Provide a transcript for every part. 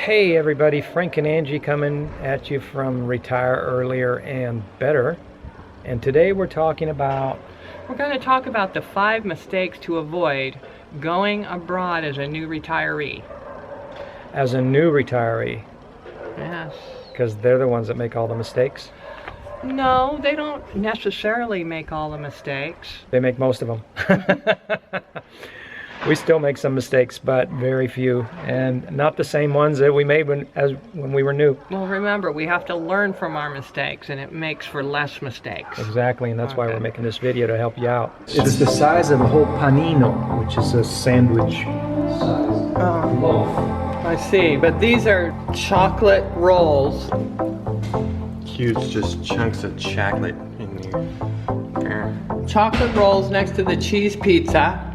Hey everybody, Frank and Angie coming at you from Retire Earlier and Better. And today we're going to talk about the 5 mistakes to avoid going abroad as a new retiree. As a new retiree? Yes. Because they're the ones that make all the mistakes? No, they don't necessarily make all the mistakes. They make most of them. We still make some mistakes, but very few, and not the same ones that we made when we were new. Well, remember, we have to learn from our mistakes, and it makes for less mistakes. Exactly, and that's why we're making this video, to help you out. It's the size of a whole panino, which is a sandwich size loaf. I see, but these are chocolate rolls. Huge, just chunks of chocolate in here. Chocolate rolls next to the cheese pizza.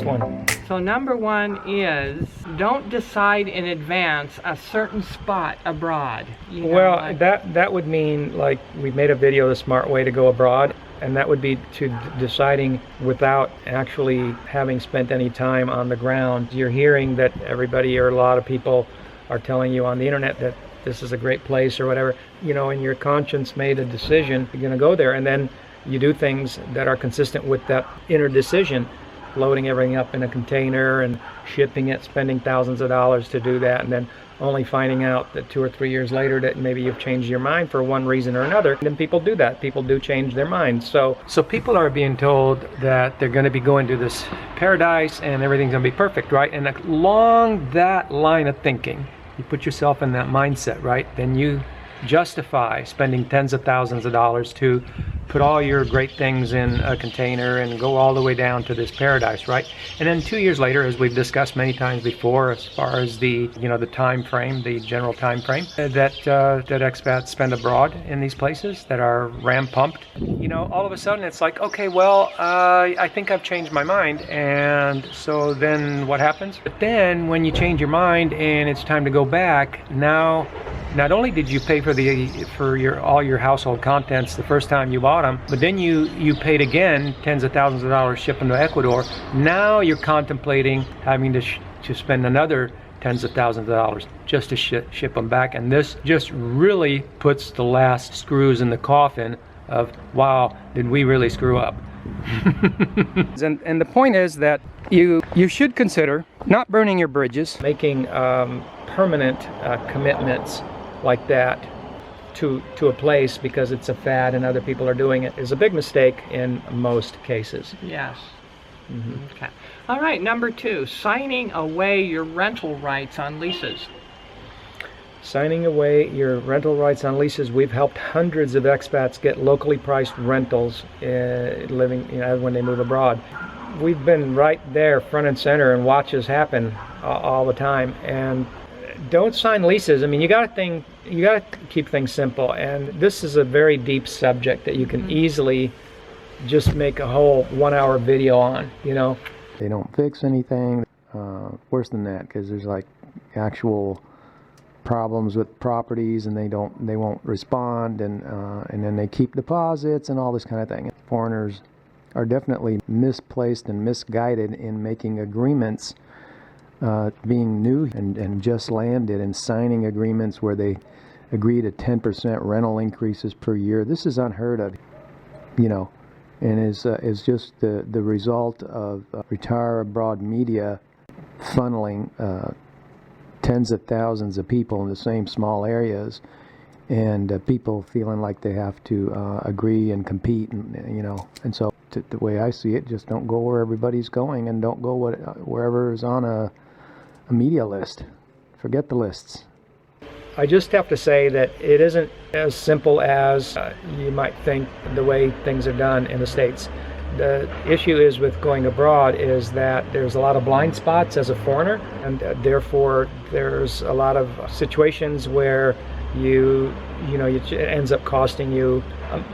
One. So number 1 is, don't decide in advance a certain spot abroad. Well, that would mean, like, we made a video, The Smart Way to Go Abroad, and that would be to deciding without actually having spent any time on the ground. You're hearing that everybody, or a lot of people, are telling you on the internet that this is a great place or whatever, and your conscience made a decision, you're going to go there, and then you do things that are consistent with that inner decision, loading everything up in a container and shipping it, spending thousands of dollars to do that, and then only finding out that 2 or 3 years later that maybe you've changed your mind for one reason or another. And then people do that. People do change their minds. So people are being told that they're going to be going to this paradise and everything's going to be perfect, right? And along that line of thinking, you put yourself in that mindset, right? Then you justify spending tens of thousands of dollars to put all your great things in a container and go all the way down to this paradise, right? And then 2 years later, as we've discussed many times before, as far as the the time frame, the general time frame that expats spend abroad in these places that are ram pumped, all of a sudden it's like, okay, well, I think I've changed my mind, and so then what happens? But then when you change your mind and it's time to go back, now not only did you pay for all your household contents the first time you bought them, but then you paid again tens of thousands of dollars shipping to Ecuador. Now you're contemplating having to spend another tens of thousands of dollars just to ship them back, and this just really puts the last screws in the coffin of, wow, did we really screw up? And the point is that you should consider not burning your bridges, making permanent commitments like that to a place because it's a fad and other people are doing it is a big mistake in most cases. Yes. Okay. All right, number 2, signing away your rental rights on leases. Signing away your rental rights on leases. We've helped hundreds of expats get locally priced rentals living when they move abroad. We've been right there front and center and watch this happen all the time. And don't sign leases. I mean, you got to keep things simple, and this is a very deep subject that you can easily just make a whole 1-hour video on. They don't fix anything. Worse than that, because there's like actual problems with properties, and they won't respond, and then they keep deposits and all this kind of thing. Foreigners are definitely misplaced and misguided in making agreements. Being new and just landed and signing agreements where they agree to 10% rental increases per year. This is unheard of, and is just the result of Retire Abroad media funneling tens of thousands of people in the same small areas, and people feeling like they have to agree and compete, and so the way I see it, just don't go where everybody's going, and don't go wherever is on a media list. Forget the lists. I just have to say that it isn't as simple as you might think the way things are done in the States. The issue is with going abroad is that there's a lot of blind spots as a foreigner, and therefore there's a lot of situations where it ends up costing you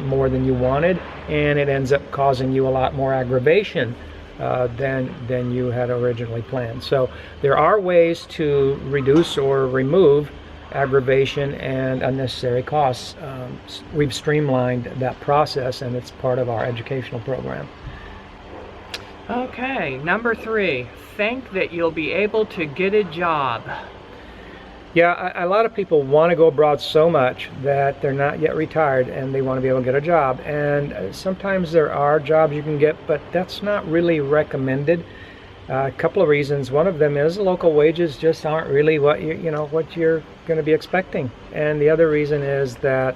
more than you wanted, and it ends up causing you a lot more aggravation than you had originally planned. So there are ways to reduce or remove aggravation and unnecessary costs. We've streamlined that process, and it's part of our educational program. Okay, number 3, think that you'll be able to get a job. Yeah, a lot of people want to go abroad so much that they're not yet retired and they want to be able to get a job. And sometimes there are jobs you can get, but that's not really recommended. A couple of reasons. One of them is local wages just aren't really what what you're going to be expecting. And the other reason is that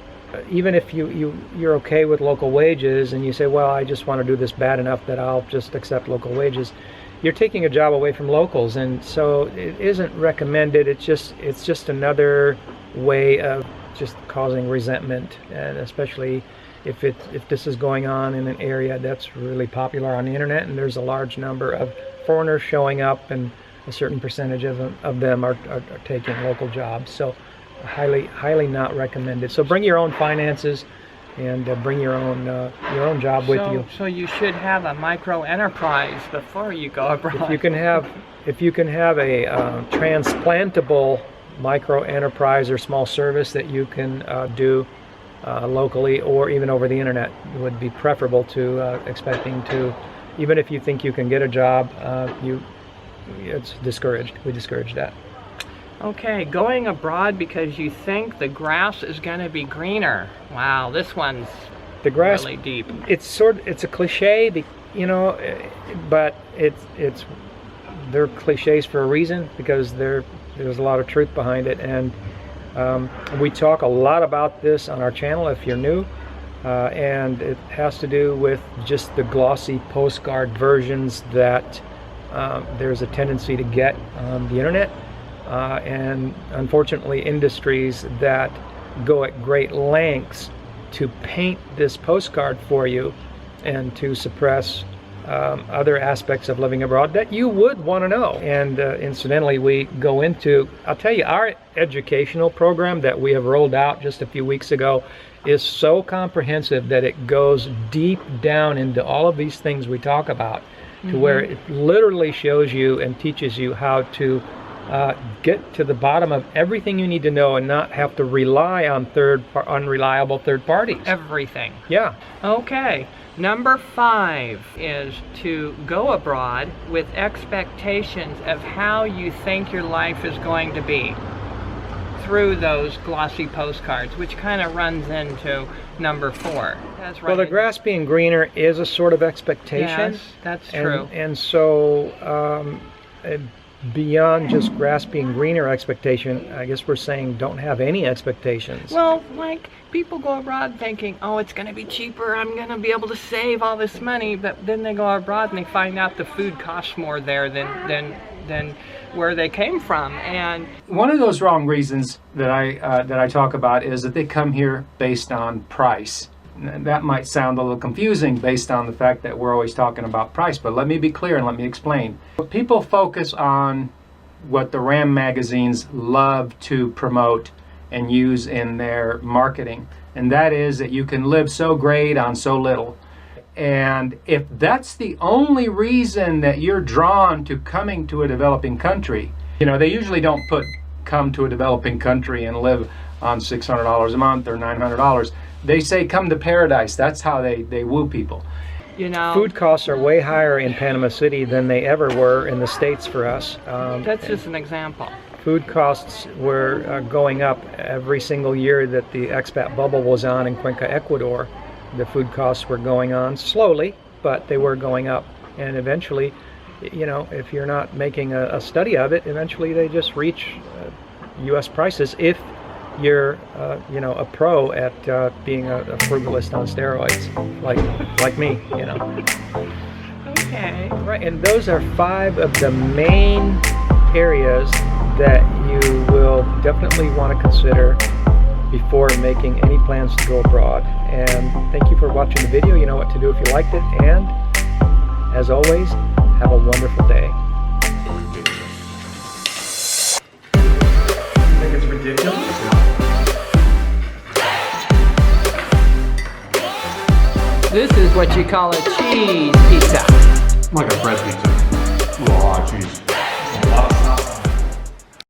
even if you're okay with local wages and you say, well, I just want to do this bad enough that I'll just accept local wages, you're taking a job away from locals, and so it isn't recommended. It's just another way of just causing resentment, and especially if this is going on in an area that's really popular on the internet and there's a large number of foreigners showing up, and a certain percentage of them are taking local jobs. So highly not recommended. So bring your own finances and bring your own job with you. So you should have a micro enterprise before you go abroad. If you can have a transplantable micro enterprise or small service that you can do locally or even over the internet, would be preferable to expecting to. Even if you think you can get a job, it's discouraged. We discourage that. Okay, going abroad because you think the grass is going to be greener. Wow, this one's really deep. It's a cliche, but they're cliches for a reason, because there's a lot of truth behind it. And we talk a lot about this on our channel if you're new, and it has to do with just the glossy postcard versions that there's a tendency to get on the internet. And unfortunately, industries that go at great lengths to paint this postcard for you and to suppress other aspects of living abroad that you would want to know. And incidentally, we go into, I'll tell you, our educational program that we have rolled out just a few weeks ago is so comprehensive that it goes deep down into all of these things we talk about, to where it literally shows you and teaches you how to get to the bottom of everything you need to know and not have to rely on unreliable third parties. Everything. Yeah. Okay. Number 5 is to go abroad with expectations of how you think your life is going to be through those glossy postcards, which kind of runs into number 4. That's right. Well, the grass being greener is a sort of expectation. Yes, that's true. And so beyond just grass being greener expectation, I guess we're saying don't have any expectations. Well, like, people go abroad thinking, oh, it's going to be cheaper, I'm going to be able to save all this money, but then they go abroad and they find out the food costs more there than where they came from. And one of those wrong reasons that I talk about is that they come here based on price. That might sound a little confusing based on the fact that we're always talking about price, but let me be clear and let me explain. People focus on what the RAM magazines love to promote and use in their marketing, and that is that you can live so great on so little. And if that's the only reason that you're drawn to coming to a developing country, they usually don't put come to a developing country and live on $600 a month or $900. They say come to paradise. That's how they woo people. Food costs are way higher in Panama City than they ever were in the States for us. That's just an example. Food costs were going up every single year that the expat bubble was on in Cuenca, Ecuador. The food costs were going on slowly, but they were going up. And eventually, if you're not making a study of it, eventually they just reach U.S. prices if you're a pro at being a frugalist on steroids, like me. Okay. Right, and those are 5 of the main areas that you will definitely want to consider before making any plans to go abroad. And thank you for watching the video. You know what to do if you liked it. And as always, have a wonderful day. I think it's ridiculous. This is what you call a cheese pizza. Like a bread pizza. Raw cheese.